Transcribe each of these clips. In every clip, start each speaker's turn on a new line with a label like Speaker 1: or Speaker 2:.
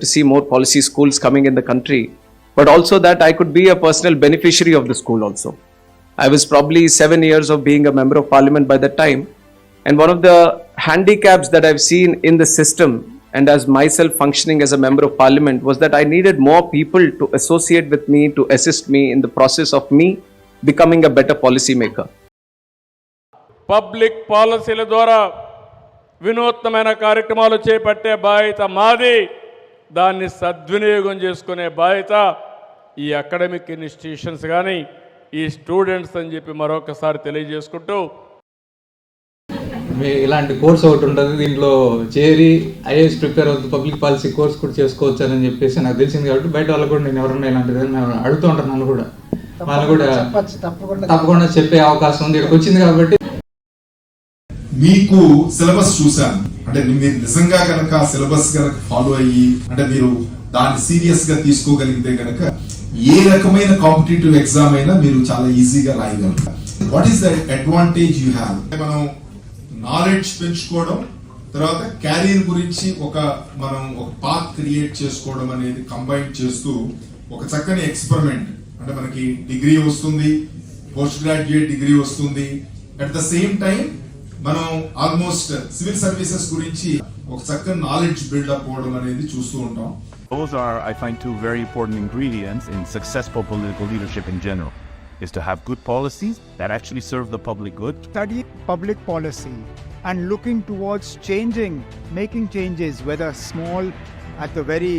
Speaker 1: to see more policy schools coming in the country, but also that I could be a personal beneficiary of the school also. I was probably 7 years of being a member of parliament by that time, and one of the handicaps that I've seen in the system and as myself functioning as a member of parliament was that I needed more people to associate with me, to assist me in the process of me becoming a better policy maker.
Speaker 2: Public పాలసీల ద్వారా వినూత్నమైన కార్యక్రమాలు చేపట్టే బాధ్యత మాది. దాన్ని సద్వినియోగం చేసుకునే బాధ్యత ఈ అకాడమిక్ ఇన్స్టిట్యూషన్స్ కానీ ఈ స్టూడెంట్స్ అని చెప్పి మరొకసారి తెలియజేసుకుంటూ,
Speaker 3: ఇలాంటి కోర్స్ ఒకటి ఉంటుంది, దీంట్లో చేరి ఐఏఎస్ ప్రిపేర్ అవుతుంది, పబ్లిక్ పాలసీ కోర్స్ కూడా చేసుకోవచ్చు అని చెప్పేసి నాకు తెలిసింది. కాబట్టి బయట వాళ్ళు కూడా నేను ఎవరన్నా ఇలాంటిది నేను అడుగుతూ ఉంటాను, నన్ను కూడా వాళ్ళు కూడా తప్పకుండా చెప్పే అవకాశం ఉంది. ఇక్కడికి వచ్చింది కాబట్టి
Speaker 4: మీకు సిలబస్ చూశాను, అంటే మీరు నిజంగా కనుక సిలబస్ కనుక ఫాలో అయ్యి అంటే మీరు దాన్ని సీరియస్ గా తీసుకోగలిగితే కనుక ఏ రకమైన కాంపిటేటివ్ ఎగ్జామ్ అయినా మీరు చాలా ఈజీగా రాయగలుగుతారు. What is the advantage you have? మనం నాలెడ్జ్ పెంచుకోవడం, తర్వాత క్యారియర్ గురించి మనం ఒక పాత్ క్రియేట్ చేసుకోవడం అనేది కంబైన్ చేస్తూ ఒక చక్కని ఎక్స్పెరిమెంట్. అంటే మనకి డిగ్రీ వస్తుంది, పోస్ట్ గ్రాడ్యుయేట్ డిగ్రీ వస్తుంది, అట్ ద సేమ్ టైం మనం ఆల్మోస్ట్ సివిల్ సర్వీసెస్ గురించి ఒక చక్కని నాలెడ్జ్ బిల్డప్ అవ్వడం అనేది చూస్తూ ఉంటాం.
Speaker 5: Those are, I find, two very important ingredients in successful political leadership in general, is to have good policies that actually serve the public good.
Speaker 6: Study public policy and looking towards changing, making changes, whether small at the very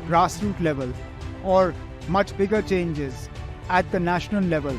Speaker 6: grassroots level or much bigger changes at the national level.